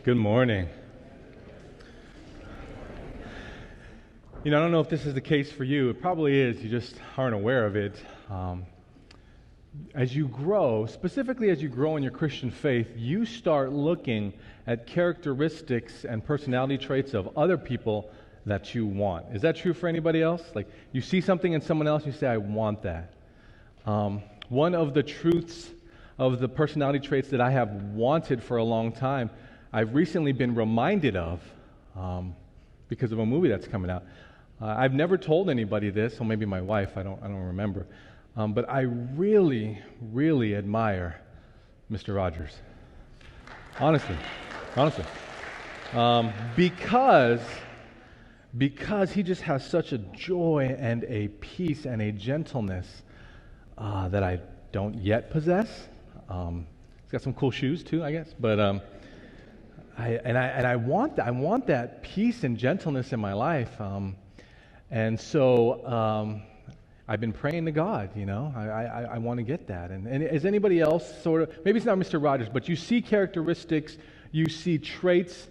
Good morning. I don't know if this is the case for you. It probably is. You just aren't aware of it. As you grow, specifically as you grow in your Christian faith, you start looking at characteristics and personality traits of other people that you want. Is that true for anybody else? Like, you see something in someone else, you say, I want that. One of the truths of the personality traits that I have wanted for a long time, I've recently been reminded of because of a movie that's coming out. I've never told anybody this, or maybe my wife, I don't remember. But I really, really admire Mr. Rogers. Honestly. Because he just has such a joy and a peace and a gentleness that I don't yet possess. He's got some cool shoes too, I guess. But I want that. I want that peace and gentleness in my life. And so I've been praying to God. I want to get that. And is anybody else sort of? Maybe it's not Mr. Rogers, but you see characteristics, you see traits,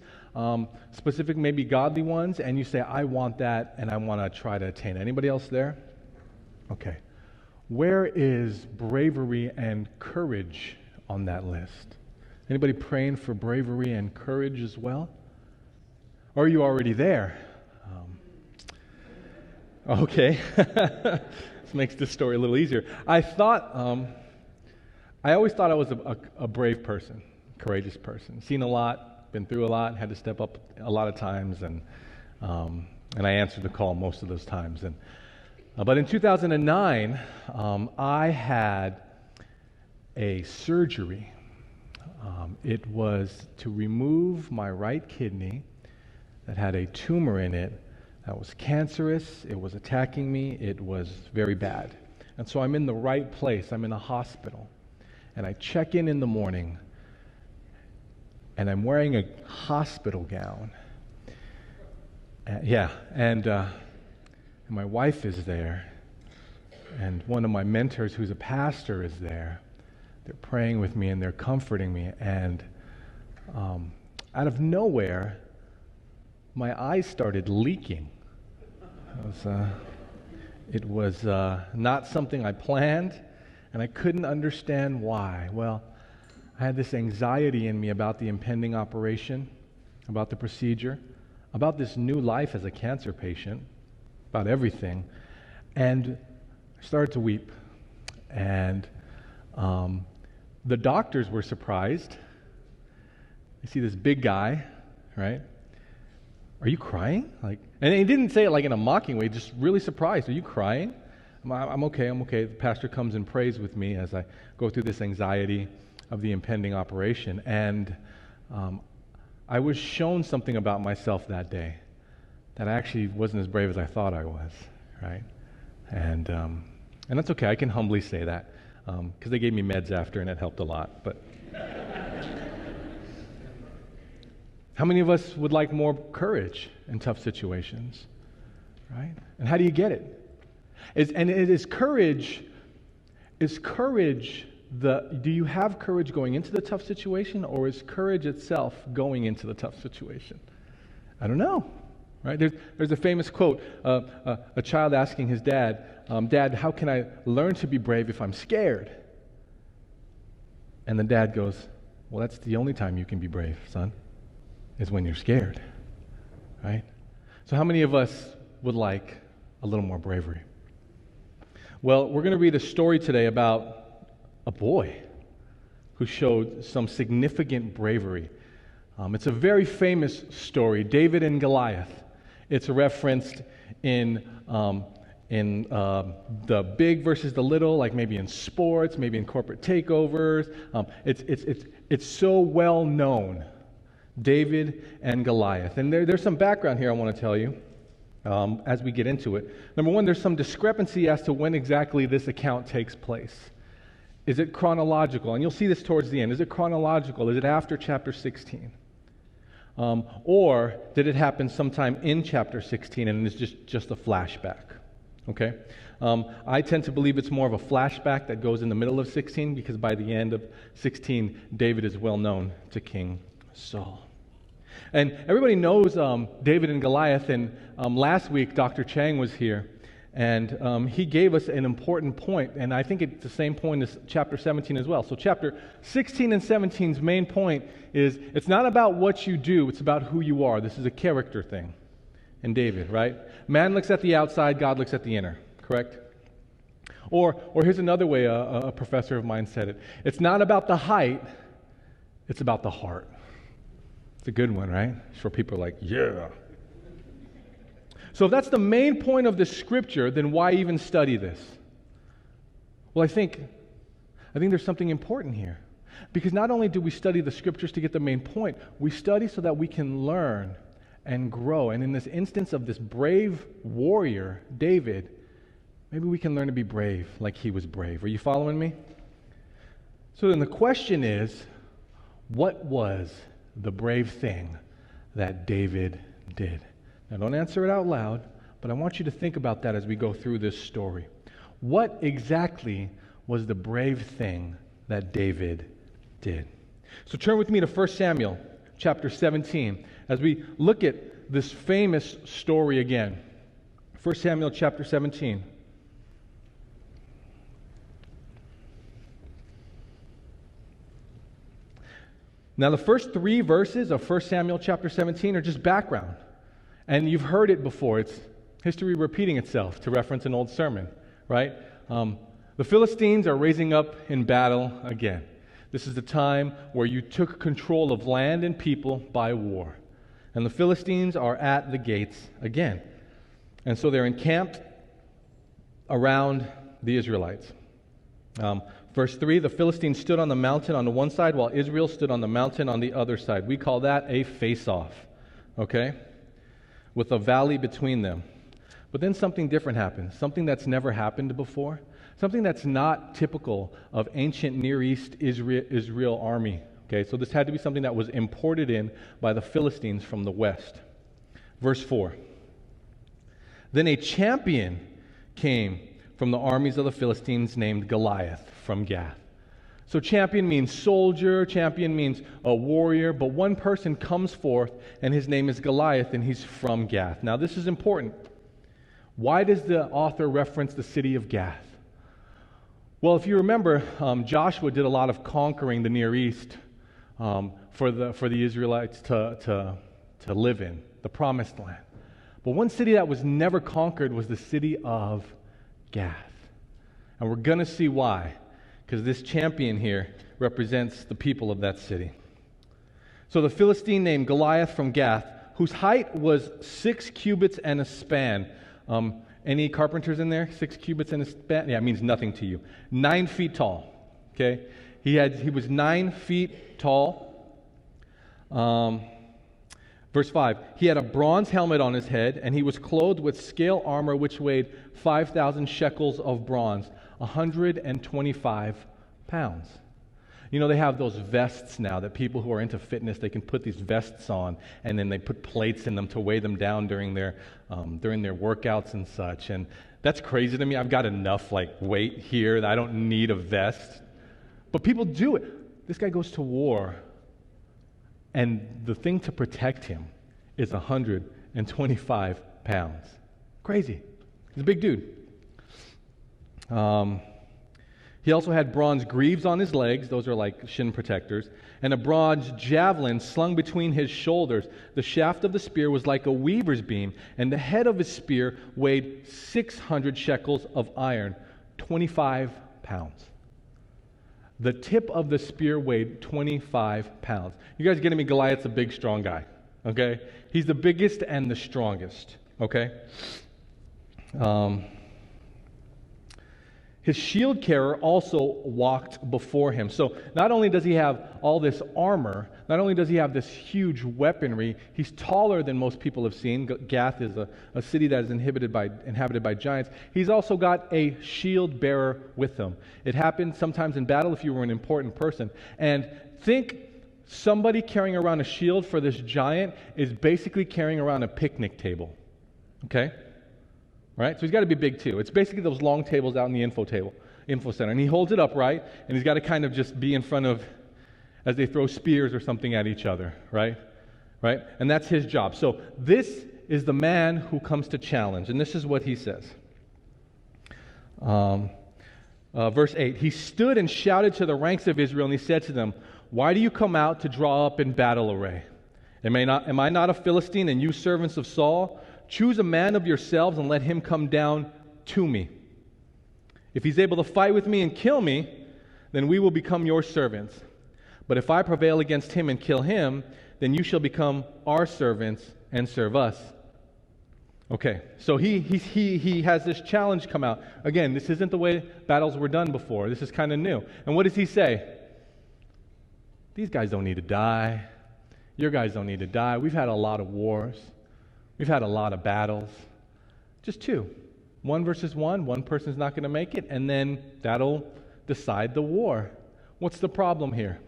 specific, maybe godly ones, and you say, I want that, and I want to try to attain it. Anybody else there? Okay. Where is bravery and courage on that list? Anybody praying for bravery and courage as well? Or are you already there? Okay. This makes this story a little easier. I always thought I was a brave person, courageous person. Seen a lot, been through a lot, had to step up a lot of times, and I answered the call most of those times. But in 2009, I had a surgery. It was to remove my right kidney that had a tumor in it that was cancerous. It was attacking me. It was very bad. And so I'm in the right place. I'm in a hospital. And I check in the morning, and I'm wearing a hospital gown. And my wife is there, and one of my mentors who's a pastor is there. They're praying with me, and they're comforting me, and out of nowhere, my eyes started leaking. It was not something I planned, and I couldn't understand why. Well, I had this anxiety in me about the impending operation, about the procedure, about this new life as a cancer patient, about everything, and I started to weep. And the doctors were surprised. They see this big guy, right? Are you crying? And he didn't say it like in a mocking way, just really surprised. Are you crying? I'm okay. The pastor comes and prays with me as I go through this anxiety of the impending operation. And I was shown something about myself that day that I actually wasn't as brave as I thought I was, right? And that's okay. I can humbly say that because they gave me meds after, and it helped a lot. But how many of us would like more courage in tough situations, right? And how do you get it? Is courage do you have courage going into the tough situation, or is courage itself going into the tough situation? I don't know, right? There's a famous quote, a child asking his dad, Dad, how can I learn to be brave if I'm scared? And the dad goes, well, that's the only time you can be brave, son, is when you're scared, right? So how many of us would like a little more bravery? Well, we're going to read a story today about a boy who showed some significant bravery. It's a very famous story, David and Goliath. It's referenced in the big versus the little, like maybe in sports, maybe in corporate takeovers. It's so well known, David and Goliath. And there's some background here I want to tell you as we get into it. Number one, there's some discrepancy as to when exactly this account takes place. Is it chronological? And you'll see this towards the end. Is it chronological? Is it after chapter 16? Or did it happen sometime in chapter 16 and it's just a flashback? Okay? I tend to believe it's more of a flashback that goes in the middle of 16, because by the end of 16, David is well known to King Saul. And everybody knows David and Goliath, and last week Dr. Chang was here, and he gave us an important point, and I think it's the same point as chapter 17 as well. So chapter 16 and 17's main point is it's not about what you do, it's about who you are. This is a character thing in David, right? Man looks at the outside, God looks at the inner, correct? Or here's another way a professor of mine said it. It's not about the height, it's about the heart. It's a good one, right? Sure, people are like, yeah. So if that's the main point of the scripture, then why even study this? Well, I think there's something important here. Because not only do we study the scriptures to get the main point, we study so that we can learn and grow. And in this instance of this brave warrior, David, maybe we can learn to be brave like he was brave. Are you following me? So then the question is, what was the brave thing that David did? Now, don't answer it out loud, but I want you to think about that as we go through this story. What exactly was the brave thing that David did? So turn with me to 1 Samuel chapter 17 as we look at this famous story again. 1 Samuel chapter 17. Now, the first 3 verses of 1 Samuel chapter 17 are just background. And you've heard it before. It's history repeating itself, to reference an old sermon, right? The Philistines are raising up in battle again. This is the time where you took control of land and people by war. And the Philistines are at the gates again. And so they're encamped around the Israelites. Verse 3, the Philistines stood on the mountain on the one side while Israel stood on the mountain on the other side. We call that a face-off, okay? With a valley between them. But then something different happens, something that's never happened before, something that's not typical of ancient Near East Israel army. Okay, so this had to be something that was imported in by the Philistines from the west. Verse 4, then a champion came from the armies of the Philistines named Goliath from Gath. So champion means soldier, champion means a warrior, but one person comes forth, and his name is Goliath, and he's from Gath. Now, this is important. Why does the author reference the city of Gath? Well, if you remember, Joshua did a lot of conquering the Near East for the Israelites to live in, the Promised Land. But one city that was never conquered was the city of Gath. And we're going to see why. Because this champion here represents the people of that city. So the Philistine named Goliath from Gath, whose height was 6 cubits and a span. Any carpenters in there? 6 cubits and a span? Yeah, it means nothing to you. 9 feet tall. Okay? He was 9 feet tall. Verse 5, he had a bronze helmet on his head, and he was clothed with scale armor which weighed 5,000 shekels of bronze, 125 pounds. You know, they have those vests now that people who are into fitness, they can put these vests on, and then they put plates in them to weigh them down during their workouts and such. And that's crazy to me. I've got enough weight here that I don't need a vest. But people do it. This guy goes to war, and the thing to protect him is 125 pounds. Crazy. He's a big dude. He also had bronze greaves on his legs, those are like shin protectors, and a bronze javelin slung between his shoulders. The shaft of the spear was like a weaver's beam, and the head of his spear weighed 600 shekels of iron, 25 pounds. The tip of the spear weighed 25 pounds. You guys getting me? Goliath's a big, strong guy, okay? He's the biggest and the strongest, okay? His shield carrier also walked before him. So not only does he have all this armor, not only does he have this huge weaponry, he's taller than most people have seen. Gath is a city that is inhabited by giants. He's also got a shield bearer with him. It happened sometimes in battle if you were an important person. And think somebody carrying around a shield for this giant is basically carrying around a picnic table. Okay? Right? So he's got to be big too. It's basically those long tables out in the info center. And he holds it upright, and he's got to kind of just be in front of, as they throw spears or something at each other, right? right? And that's his job. So this is the man who comes to challenge, and this is what he says. Verse 8, he stood and shouted to the ranks of Israel, and he said to them, "Why do you come out to draw up in battle array? Am I not a Philistine, and you servants of Saul? Choose a man of yourselves and let him come down to me. If he's able to fight with me and kill me, then we will become your servants. But if I prevail against him and kill him, then you shall become our servants and serve us." Okay, so he has this challenge come out. Again, this isn't the way battles were done before. This is kind of new. And what does he say? These guys don't need to die. Your guys don't need to die. We've had a lot of wars. We've had a lot of battles. Just two. 1 versus 1. One person's not going to make it, and then that'll decide the war. What's the problem here?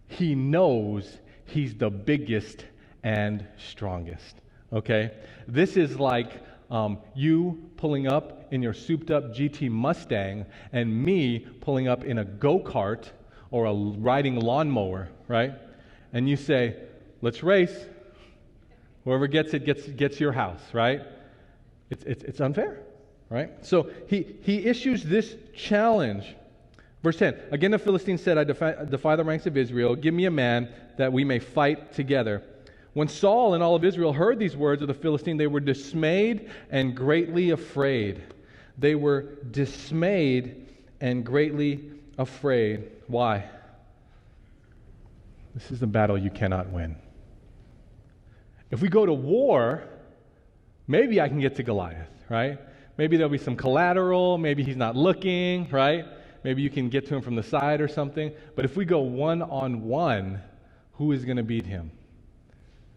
He knows he's the biggest and strongest. Okay? This is like you pulling up in your souped-up GT Mustang and me pulling up in a go-kart or a riding lawnmower, right? And you say, "Let's race. Whoever gets it gets your house," right? It's unfair, right? So he issues this challenge. Verse 10, again the Philistine said, "I defy the ranks of Israel. Give me a man that we may fight together." When Saul and all of Israel heard these words of the Philistine, they were dismayed and greatly afraid. They were dismayed and greatly afraid. Why? This is a battle you cannot win. If we go to war, maybe I can get to Goliath, right? Maybe there'll be some collateral. Maybe he's not looking, right? Maybe you can get to him from the side or something. But if we go one-on-one, who is going to beat him?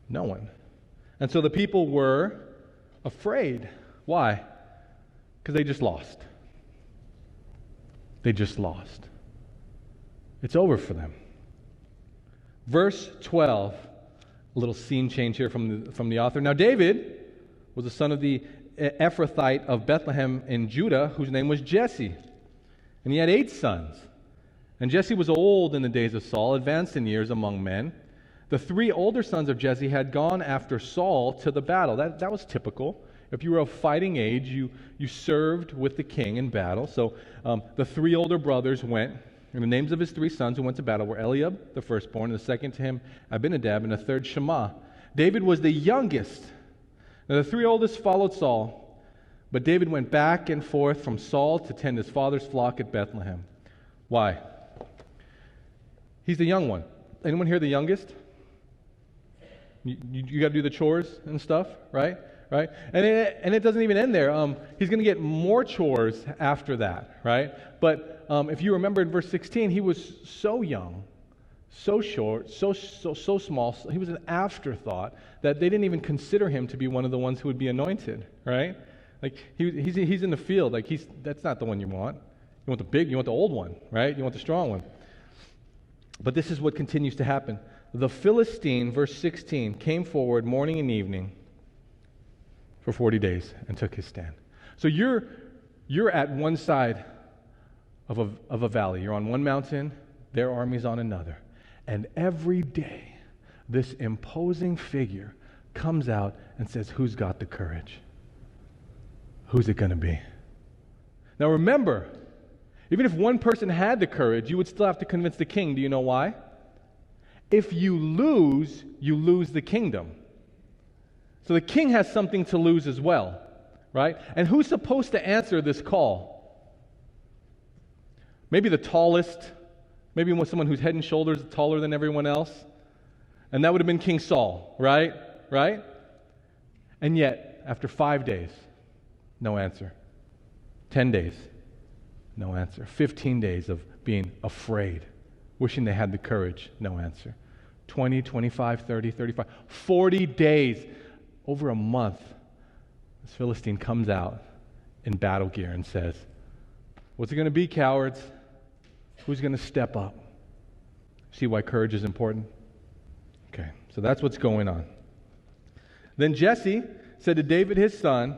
No one. And so the people were afraid. Why? Because they just lost. They just lost. It's over for them. Verse 12, a little scene change here from the author. Now David was the son of the Ephrathite of Bethlehem in Judah, whose name was Jesse. And he had 8 sons. And Jesse was old in the days of Saul, advanced in years among men. The 3 older sons of Jesse had gone after Saul to the battle. That was typical. If you were of fighting age, you served with the king in battle. So the 3 older brothers went, and the names of his 3 sons who went to battle were Eliab, the firstborn, and the second to him Abinadab, and the third Shammah. David was the youngest. Now the 3 oldest followed Saul, but David went back and forth from Saul to tend his father's flock at Bethlehem. Why? He's the young one. Anyone here the youngest? You got to do the chores and stuff, right? Right? And it doesn't even end there. He's going to get more chores after that, right? But if you remember in verse 16, he was so young, so short, so small. He was an afterthought that they didn't even consider him to be one of the ones who would be anointed, right? Like he's in the field. Like that's not the one you want. You want the big. You want the old one, right? You want the strong one. But this is what continues to happen. The Philistine, verse 16, came forward morning and evening for 40 days and took his stand. So you're at one side of a valley. You're on one mountain, their army's on another. And every day, this imposing figure comes out and says, "Who's got the courage? Who's it going to be?" Now remember, even if one person had the courage, you would still have to convince the king. Do you know why? If you lose the kingdom. So the king has something to lose as well, right? And who's supposed to answer this call? Maybe the tallest, maybe someone who's head and shoulders taller than everyone else. And that would have been King Saul, right? Right? And yet, after 5 days, no answer. 10 days, no answer. 15 days of being afraid, wishing they had the courage, no answer. 20, 25, 30, 35, 40 days, over a month, this Philistine comes out in battle gear and says, "What's it going to be, cowards? Who's going to step up?" See why courage is important? Okay, so that's what's going on. Then Jesse said to David, his son,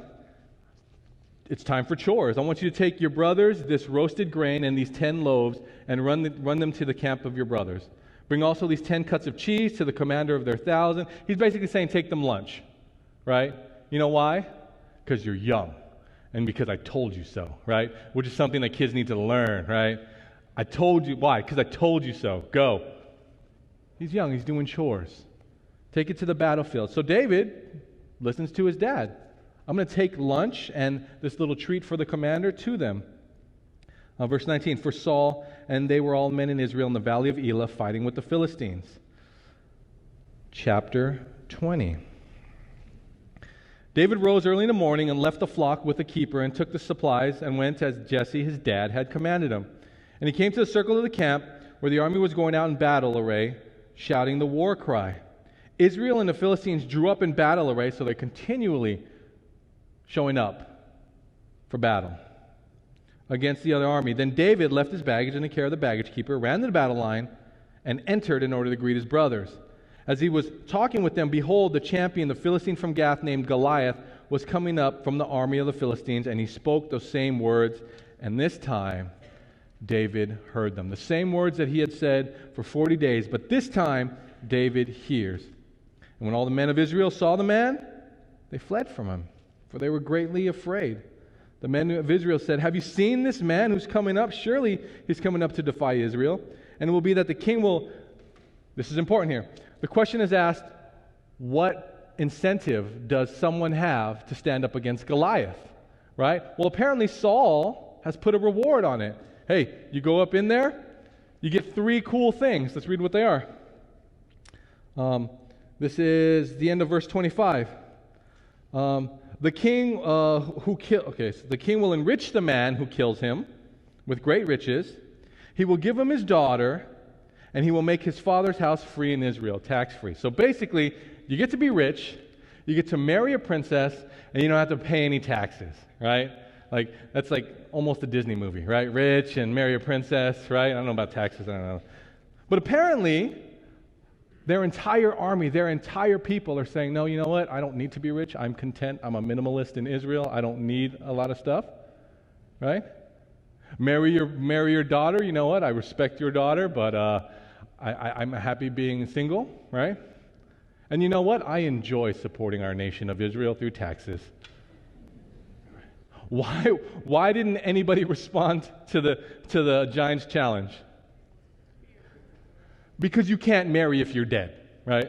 "It's time for chores. I want you to take your brothers this roasted grain and these 10 loaves and run them to the camp of your brothers. Bring also these 10 cuts of cheese to the commander of their 1,000. He's basically saying, take them lunch, right? You know why? Because you're young, and because I told you so, right? Which is something that kids need to learn, right? I told you. Why? Because I told you so. Go. He's young. He's doing chores. Take it to the battlefield. So David listens to his dad. I'm going to take lunch and this little treat for the commander to them. Verse 19, for Saul and they were all men in Israel in the valley of Elah fighting with the Philistines. Chapter 20. David rose early in the morning and left the flock with the keeper and took the supplies and went as Jesse his dad had commanded him. And he came to the circle of the camp where the army was going out in battle array, shouting the war cry. Israel and the Philistines drew up in battle array, so they're continually showing up for battle against the other army. Then David left his baggage in the care of the baggage keeper, ran to the battle line, and entered in order to greet his brothers. As he was talking with them, behold, the champion, the Philistine from Gath named Goliath, was coming up from the army of the Philistines, and he spoke those same words, and this time David heard them. The same words that he had said for 40 days, but this time David hears. And when all the men of Israel saw the man, they fled from him, for they were greatly afraid. The men of Israel said, have you seen this man who's coming up? Surely he's coming up to defy Israel. And it will be that the king will... This is important here. The question is asked, what incentive does someone have to stand up against Goliath? Right? Well, apparently Saul has put a reward on it. Hey, you go up in there, you get 3 cool things. Let's read what they are. This is the end of verse 25. The king the king will enrich the man who kills him with great riches. He will give him his daughter, and he will make his father's house free in Israel, tax-free. So basically, you get to be rich, you get to marry a princess, and you don't have to pay any taxes, right? Like, that's like almost a Disney movie, right? Rich and marry a princess, right? I don't know about taxes, I don't know. But apparently, their entire army, their entire people are saying, no, you know what? I don't need to be rich. I'm content. I'm a minimalist in Israel. I don't need a lot of stuff, right? Marry your daughter. You know what? I respect your daughter, but I'm happy being single, right? And you know what? I enjoy supporting our nation of Israel through taxes. Why didn't anybody respond to the Giants challenge? Because you can't marry if you're dead, right?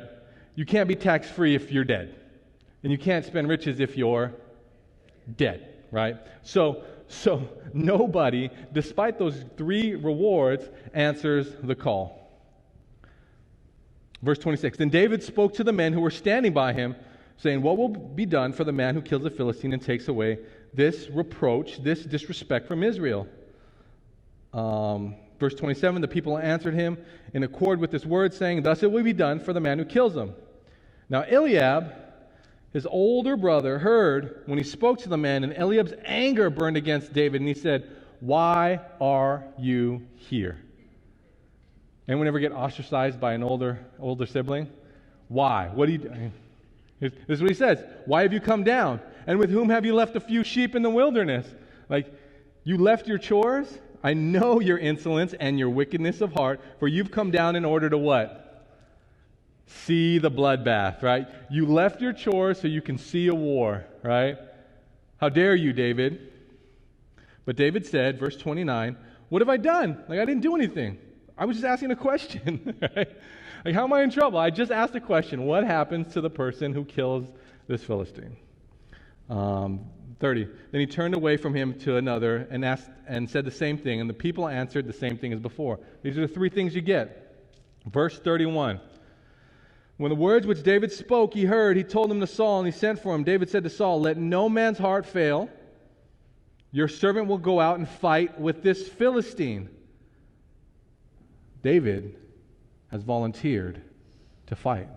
You can't be tax-free if you're dead. And you can't spend riches if you're dead, right? So nobody, despite those 3 rewards, answers the call. Verse 26, then David spoke to the men who were standing by him, saying, what will be done for the man who kills a Philistine and takes away this reproach, this disrespect from Israel? Verse 27, the people answered him in accord with this word, saying, thus it will be done for the man who kills him. Now Eliab, his older brother, heard when he spoke to the man, and Eliab's anger burned against David, and he said, why are you here? Anyone ever get ostracized by an older sibling? Why? What do you do? This is what he says. Why have you come down? And with whom have you left a few sheep in the wilderness? Like, you left your chores? I know your insolence and your wickedness of heart, for you've come down in order to what? See the bloodbath, right? You left your chores so you can see a war, right? How dare you, David? But David said, verse 29, what have I done? Like, I didn't do anything. I was just asking a question, right? Like, how am I in trouble? I just asked a question. What happens to the person who kills this Philistine? 30. Then he turned away from him to another and asked and said the same thing, and the people answered the same thing as before. These are the 3 things you get. Verse 31. When the words which David spoke he heard, he told them to Saul, and he sent for him. David said to Saul, let no man's heart fail. Your servant will go out and fight with this Philistine. David has volunteered to fight,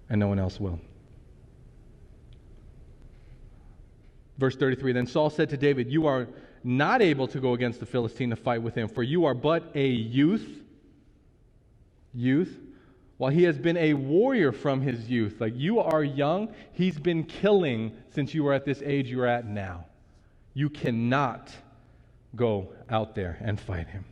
and no one else will. Verse 33, then Saul said to David, you are not able to go against the Philistine to fight with him, for you are but a youth, while he has been a warrior from his youth. Like, you are young, he's been killing since you were at this age you are at now. You cannot go out there and fight him.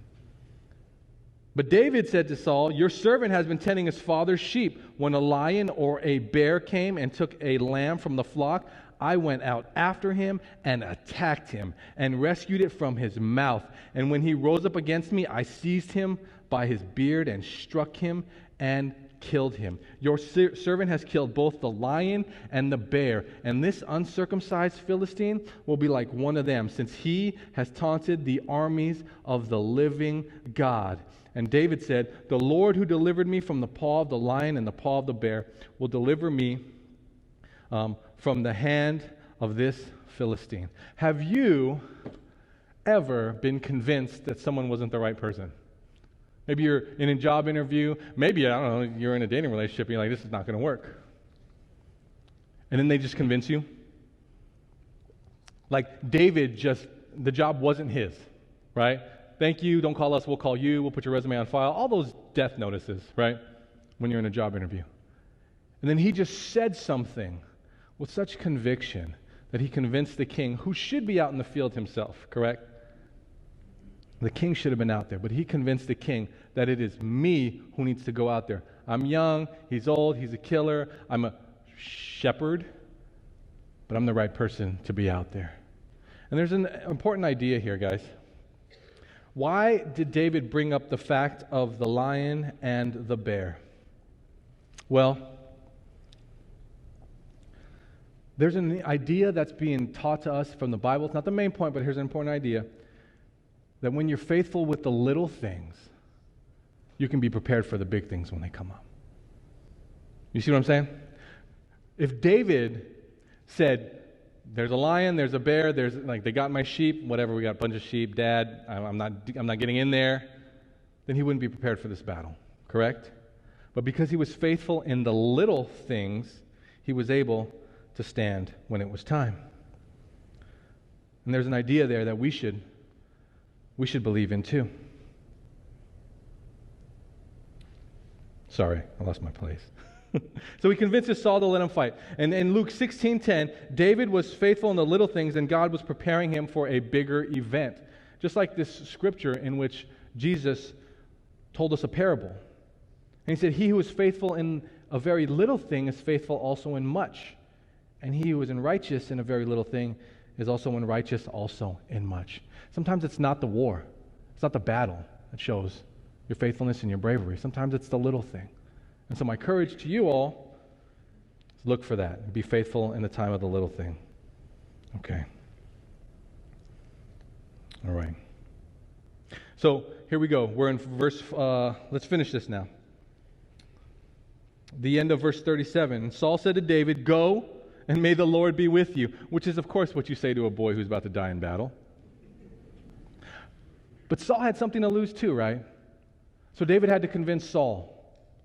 But David said to Saul, your servant has been tending his father's sheep. When a lion or a bear came and took a lamb from the flock, I went out after him and attacked him and rescued it from his mouth. And when he rose up against me, I seized him by his beard and struck him and killed him. Your servant has killed both the lion and the bear, and this uncircumcised Philistine will be like one of them, since he has taunted the armies of the living God. And David said, the Lord who delivered me from the paw of the lion and the paw of the bear will deliver me from the hand of this Philistine. Have you ever been convinced that someone wasn't the right person? Maybe you're in a job interview. Maybe, I don't know, you're in a dating relationship and you're like, this is not going to work. And then they just convince you. Like David the job wasn't his, right? Thank you, don't call us, we'll call you, we'll put your resume on file. All those death notices, right? When you're in a job interview. And then he just said something with such conviction that he convinced the king, who should be out in the field himself, correct? The king should have been out there, but he convinced the king that it is me who needs to go out there. I'm young, he's old, he's a killer, I'm a shepherd, but I'm the right person to be out there. And there's an important idea here, guys. Why did David bring up the fact of the lion and the bear? Well, there's an idea that's being taught to us from the Bible. It's not the main point, but here's an important idea. That when you're faithful with the little things, you can be prepared for the big things when they come up. You see what I'm saying? If David said, there's a lion, there's a bear, there's like they got my sheep, whatever, we got a bunch of sheep, Dad, I'm not getting in there, then he wouldn't be prepared for this battle, correct? But because he was faithful in the little things, he was able to stand when it was time. And there's an idea there that we should believe in too. Sorry, I lost my place. So he convinces Saul to let him fight. And in Luke 16:10, David was faithful in the little things, and God was preparing him for a bigger event. Just like this scripture in which Jesus told us a parable. And he said, he who is faithful in a very little thing is faithful also in much. And he who is righteous in a very little thing is also righteous also in much. Sometimes it's not the war. It's not the battle that shows your faithfulness and your bravery. Sometimes it's the little thing. And so my courage to you all is look for that. Be faithful in the time of the little thing. Okay. All right. So here we go. We're in verse, let's finish this now. The end of verse 37. And Saul said to David, go, and may the Lord be with you, which is, of course, what you say to a boy who's about to die in battle. But Saul had something to lose too, right? So David had to convince Saul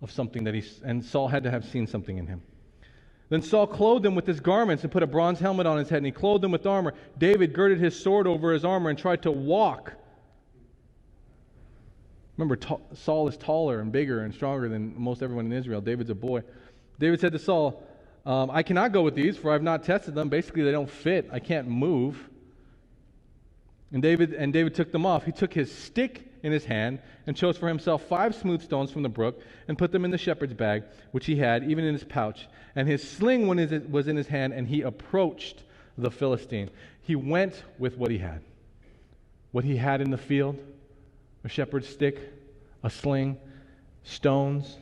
of something and Saul had to have seen something in him. Then Saul clothed him with his garments and put a bronze helmet on his head, and he clothed him with armor. David girded his sword over his armor and tried to walk. Remember, Saul is taller and bigger and stronger than most everyone in Israel. David's a boy. David said to Saul, I cannot go with these, for I have not tested them. Basically, they don't fit. I can't move. And David took them off. He took his stick in his hand and chose for himself 5 smooth stones from the brook and put them in the shepherd's bag, which he had, even in his pouch. And his sling was in his hand, and he approached the Philistine. He went with what he had. What he had in the field, a shepherd's stick, a sling, stones.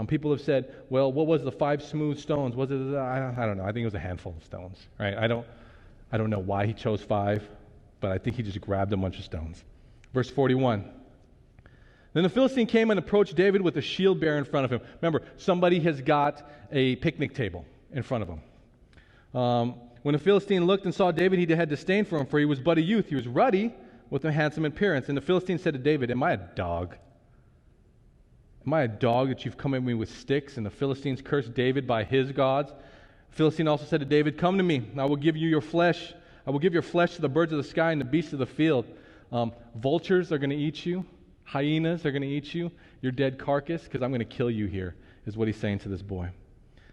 People have said, well, what was the 5 smooth stones? Was it, I don't know. I think it was a handful of stones, right? I don't know why he chose 5, but I think he just grabbed a bunch of stones. Verse 41. Then the Philistine came and approached David with a shield bearer in front of him. Remember, somebody has got a picnic table in front of him. When the Philistine looked and saw David, he had disdain for him, for he was but a youth. He was ruddy with a handsome appearance. And the Philistine said to David, am I a dog? Am I a dog that you've come at me with sticks? And the Philistines cursed David by his gods. The Philistine also said to David, come to me, and I will give you your flesh. I will give your flesh to the birds of the sky and the beasts of the field. Vultures are going to eat you. Hyenas are going to eat you. Your dead carcass, because I'm going to kill you here, is what he's saying to this boy.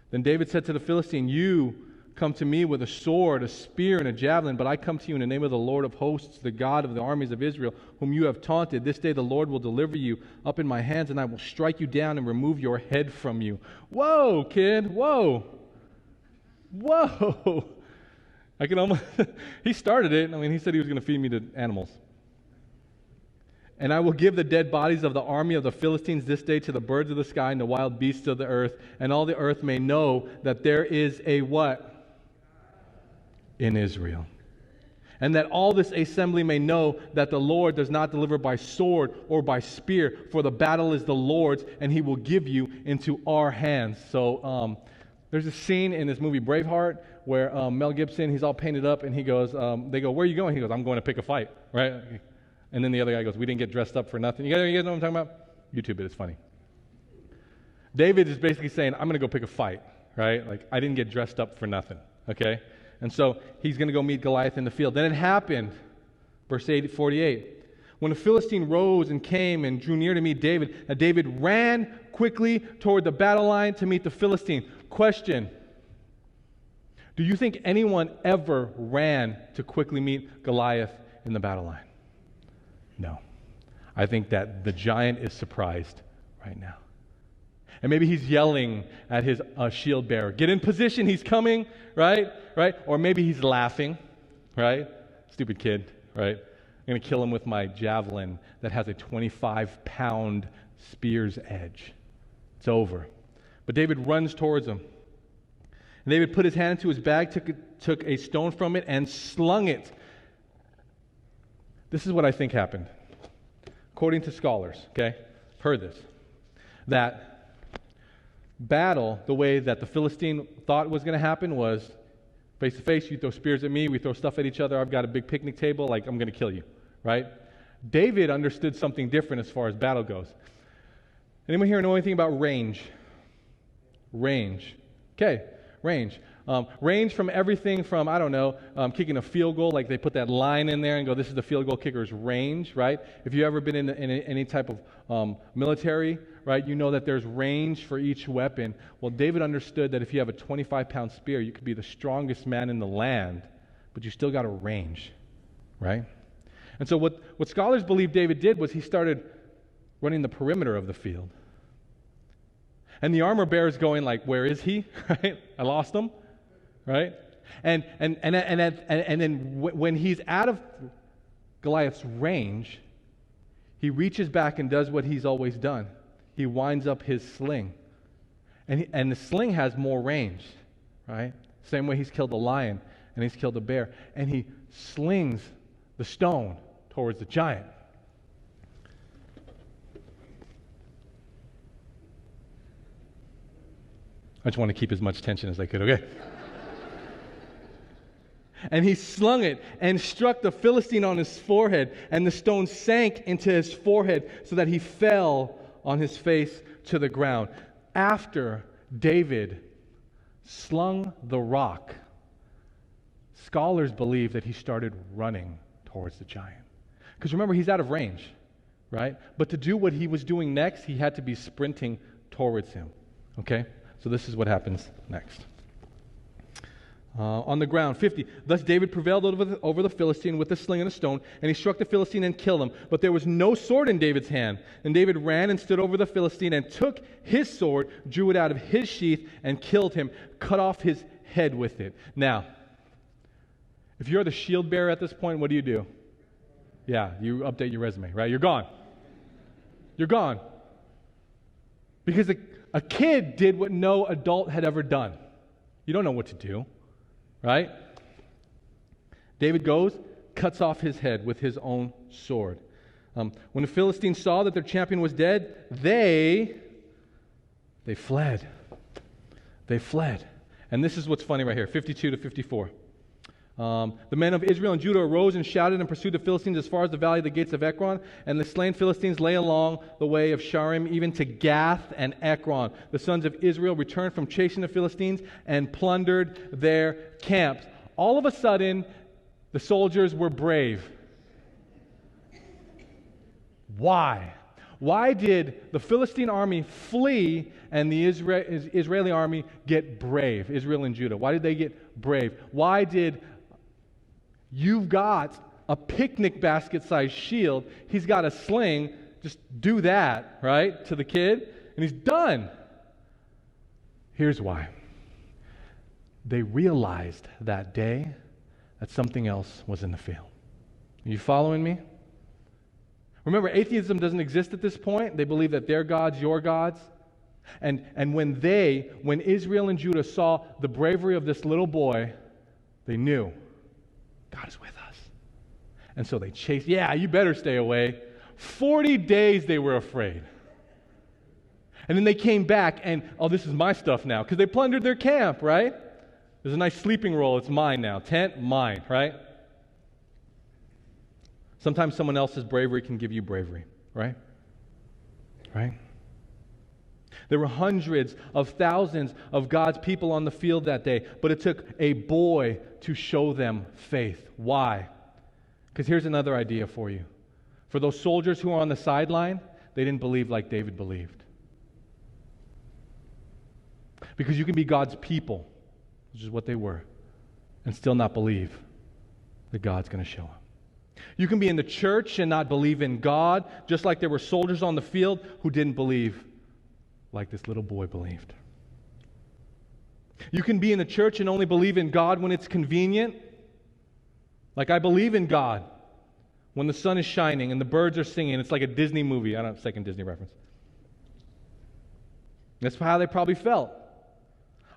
Then David said to the Philistine, you come to me with a sword, a spear, and a javelin, but I come to you in the name of the Lord of hosts, the God of the armies of Israel, whom you have taunted. This day the Lord will deliver you up in my hands, and I will strike you down and remove your head from you. Whoa, kid, whoa. Whoa. I can almost, he started it. I mean, he said he was going to feed me to animals. And I will give the dead bodies of the army of the Philistines this day to the birds of the sky and the wild beasts of the earth, and all the earth may know that there is a what? In Israel. And that all this assembly may know that the Lord does not deliver by sword or by spear, for the battle is the Lord's, and he will give you into our hands. So there's a scene in this movie Braveheart where Mel Gibson, he's all painted up, and he goes, they go, where are you going? He goes, I'm going to pick a fight, right? And then the other guy goes, we didn't get dressed up for nothing. You guys know what I'm talking about? YouTube it, it's funny. David is basically saying, I'm going to go pick a fight, right? Like, I didn't get dressed up for nothing, okay? And so he's going to go meet Goliath in the field. Then it happened, verse 48. When the Philistine rose and came and drew near to meet David, and David ran quickly toward the battle line to meet the Philistine. Question: do you think anyone ever ran to quickly meet Goliath in the battle line? No. I think that the giant is surprised right now. And maybe he's yelling at his shield bearer, get in position, he's coming, right? Or maybe he's laughing, right? Stupid kid, right? I'm going to kill him with my javelin that has a 25-pound spear's edge. It's over. But David runs towards him. And David put his hand into his bag, took a stone from it, and slung it. This is what I think happened. According to scholars, okay, heard this, that battle, the way that the Philistine thought was going to happen was face to face, you throw spears at me, we throw stuff at each other, I've got a big picnic table, like I'm going to kill you, right? David understood something different as far as battle goes. Anyone here know anything about range? Range. Okay, range. Range from everything from, I don't know, kicking a field goal, like they put that line in there and go, this is the field goal kicker's range, right? If you've ever been in any type of military, right, you know that there's range for each weapon. Well, David understood that if you have a 25-pound spear, you could be the strongest man in the land, but you still got a range, right? And so what scholars believe David did was he started running the perimeter of the field. And the armor bearer is going like, where is he? Right? I lost him. Right? And then when he's out of Goliath's range, he reaches back and does what he's always done. He winds up his sling. And the sling has more range, right? Same way he's killed a lion and he's killed a bear. And he slings the stone towards the giant. I just want to keep as much tension as I could, okay? And he slung it and struck the Philistine on his forehead, and the stone sank into his forehead so that he fell on his face to the ground. After David slung the rock, scholars believe that he started running towards the giant. Because remember, he's out of range, right? But to do what he was doing next, he had to be sprinting towards him, okay? So this is what happens next. On the ground, 50. Thus David prevailed over the Philistine with a sling and a stone, and he struck the Philistine and killed him. But there was no sword in David's hand. And David ran and stood over the Philistine and took his sword, drew it out of his sheath, and killed him, cut off his head with it. Now, if you're the shield bearer at this point, what do? Yeah, you update your resume, right? You're gone. You're gone. Because a kid did what no adult had ever done. You don't know what to do. Right? David goes, cuts off his head with his own sword. When the Philistines saw that their champion was dead, they fled. They fled. And this is what's funny right here, 52 to 54. The men of Israel and Judah arose and shouted and pursued the Philistines as far as the valley of the gates of Ekron. And the slain Philistines lay along the way of Sharim, even to Gath and Ekron. The sons of Israel returned from chasing the Philistines and plundered their camps. All of a sudden, the soldiers were brave. Why? Why did the Philistine army flee and the Israeli army get brave? Israel and Judah. Why did they get brave? Why did you've got a picnic basket-sized shield, he's got a sling, just do that, right, to the kid, and he's done. Here's why. They realized that day that something else was in the field. Are you following me? Remember, atheism doesn't exist at this point. They believe that their gods, your gods. And when Israel and Judah saw the bravery of this little boy, they knew God is with us. And so they chased, yeah, you better stay away. 40 days they were afraid. And then they came back and, oh, this is my stuff now, because they plundered their camp, right? There's a nice sleeping roll, it's mine now. Tent, mine, right? Sometimes someone else's bravery can give you bravery, right? Right? There were hundreds of thousands of God's people on the field that day, but it took a boy to show them faith. Why? Because here's another idea for you. For those soldiers who are on the sideline, they didn't believe like David believed. Because you can be God's people, which is what they were, and still not believe that God's going to show up. You can be in the church and not believe in God, just like there were soldiers on the field who didn't believe like this little boy believed. You can be in the church and only believe in God when it's convenient. Like I believe in God when the sun is shining and the birds are singing. It's like a Disney movie. I don't know, second Disney reference. That's how they probably felt.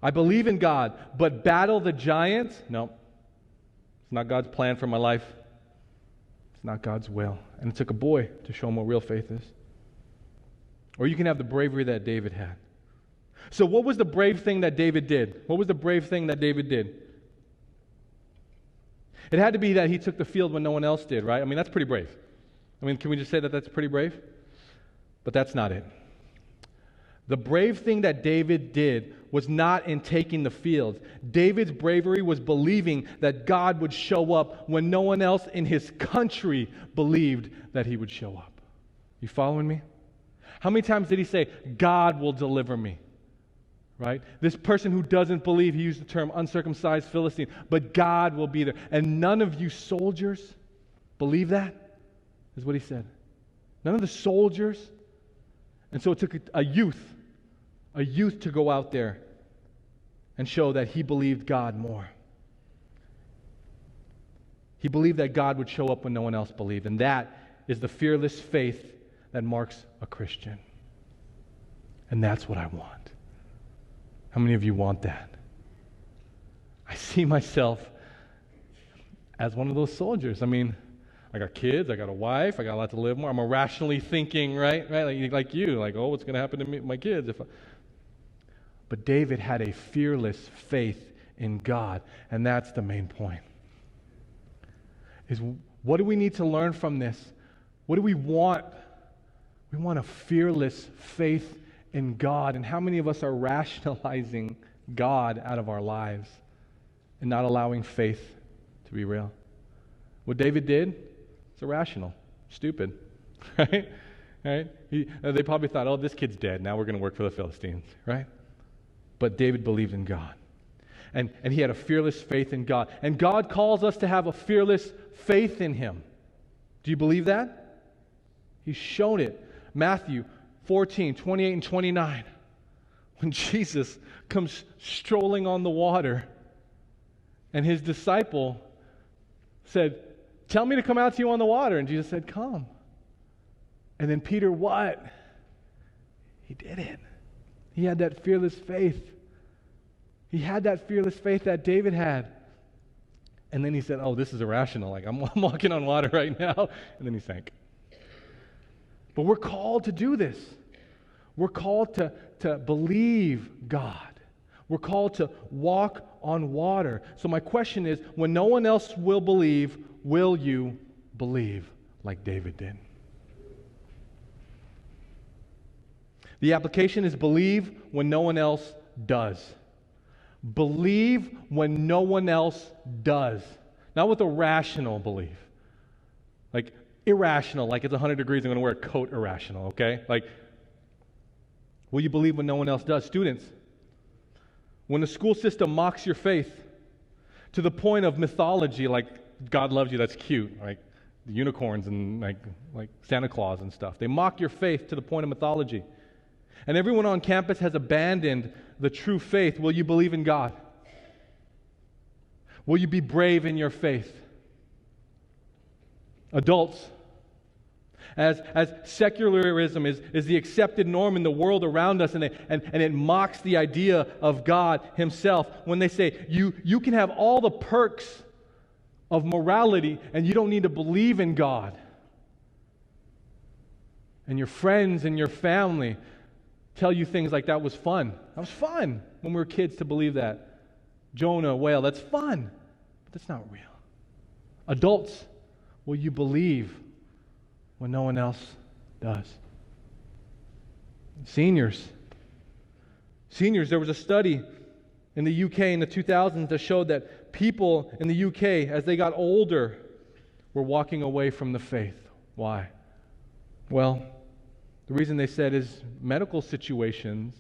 I believe in God, but battle the giants? No. It's not God's plan for my life. It's not God's will. And it took a boy to show him what real faith is. Or you can have the bravery that David had. So what was the brave thing that David did? What was the brave thing that David did? It had to be that he took the field when no one else did, right? I mean, that's pretty brave. I mean, can we just say that that's pretty brave? But that's not it. The brave thing that David did was not in taking the field. David's bravery was believing that God would show up when no one else in his country believed that he would show up. You following me? How many times did he say, God will deliver me? Right? This person who doesn't believe, he used the term uncircumcised Philistine, but God will be there. And none of you soldiers believe that, is what he said. None of the soldiers. And so it took a youth to go out there and show that he believed God more. He believed that God would show up when no one else believed. And that is the fearless faith that marks a Christian. And that's what I want. How many of you want that? I see myself as one of those soldiers. I mean, I got kids, I got a wife, I got a lot to live more. I'm a rationally thinking, right? Like you, like, oh, what's going to happen to me, my kids? But David had a fearless faith in God, and that's the main point. Is what do we need to learn from this? What do we want? We want a fearless faith in God. And how many of us are rationalizing God out of our lives and not allowing faith to be real? What David did, it's irrational, stupid, right? Right? They probably thought, oh, this kid's dead. Now we're going to work for the Philistines, right? But David believed in God. And he had a fearless faith in God. And God calls us to have a fearless faith in him. Do you believe that? He's shown it. Matthew 14, 28 and 29. When Jesus comes strolling on the water and his disciple said, tell me to come out to you on the water. And Jesus said, come. And then Peter, what? He did it. He had that fearless faith. He had that fearless faith that David had. And then he said, oh, this is irrational. Like, I'm walking on water right now. And then he sank. But we're called to do this. We're called to believe God. We're called to walk on water. So my question is, when no one else will believe, will you believe like David did? The application is believe when no one else does. Believe when no one else does. Not with a rational belief. Like, irrational, like it's 100 degrees, I'm going to wear a coat irrational, okay? Like, will you believe when no one else does? Students, when the school system mocks your faith to the point of mythology, like God loves you, that's cute, like the unicorns and like Santa Claus and stuff. They mock your faith to the point of mythology. And everyone on campus has abandoned the true faith. Will you believe in God? Will you be brave in your faith? Adults, as secularism is the accepted norm in the world around us, and it mocks the idea of God Himself when they say, you can have all the perks of morality and you don't need to believe in God. And your friends and your family tell you things like that was fun. That was fun when we were kids to believe that. Jonah, whale, that's fun. But that's not real. Adults, will you believe when no one else does? Seniors, there was a study in the UK in the 2000s that showed that people in the UK, as they got older, were walking away from the faith. Why? Well, the reason they said is medical situations.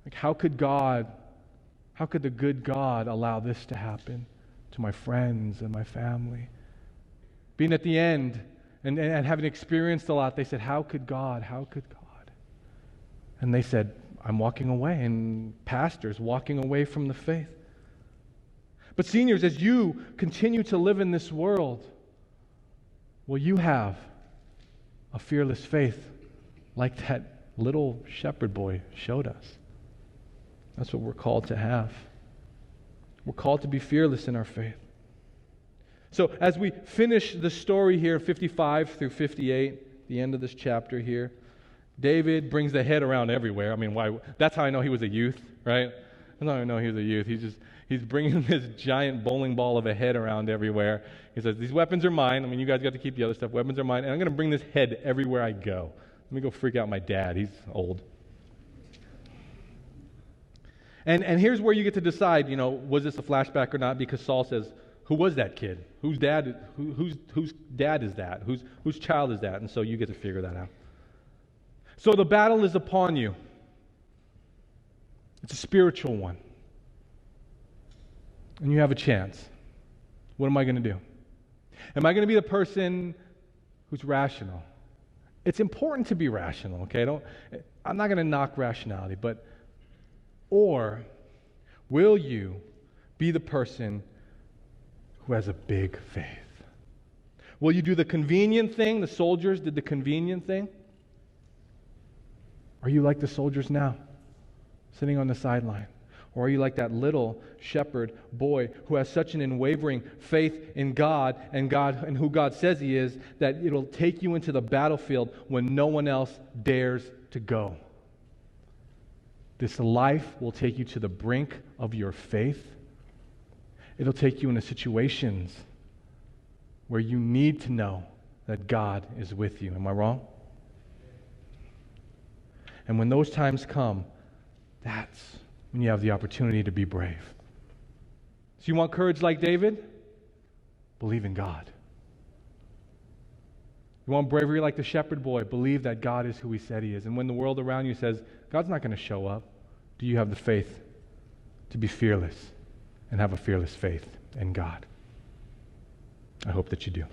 Like, how could the good God allow this to happen to my friends and my family? Being at the end and having experienced a lot, they said, how could God? And they said, I'm walking away, and pastors walking away from the faith. But seniors, as you continue to live in this world, will you have a fearless faith like that little shepherd boy showed us? That's what we're called to have. We're called to be fearless in our faith. So as we finish the story here, 55 through 58, the end of this chapter here, David brings the head around everywhere. I mean, why? That's how I know he was a youth, right? That's how I know he was a youth. He's bringing this giant bowling ball of a head around everywhere. He says, these weapons are mine. I mean, you guys got to keep the other stuff. Weapons are mine, and I'm going to bring this head everywhere I go. Let me go freak out my dad. He's old. And here's where you get to decide, was this a flashback or not? Because Saul says, who was that kid? Whose dad is that? Whose child is that? And so you get to figure that out. So the battle is upon you. It's a spiritual one. And you have a chance. What am I going to do? Am I going to be the person who's rational? It's important to be rational, okay? I'm not going to knock rationality, or will you be the person who has a big faith? Will you do the convenient thing? The soldiers did the convenient thing. Are you like the soldiers now, sitting on the sideline? Or are you like that little shepherd boy who has such an unwavering faith in God and who God says He is, that it'll take you into the battlefield when no one else dares to go? This life will take you to the brink of your faith. It'll take you into situations where you need to know that God is with you. Am I wrong? And when those times come, that's when you have the opportunity to be brave. So you want courage like David? Believe in God. You want bravery like the shepherd boy? Believe that God is who He said He is. And when the world around you says, God's not going to show up, do you have the faith to be fearless and have a fearless faith in God? I hope that you do.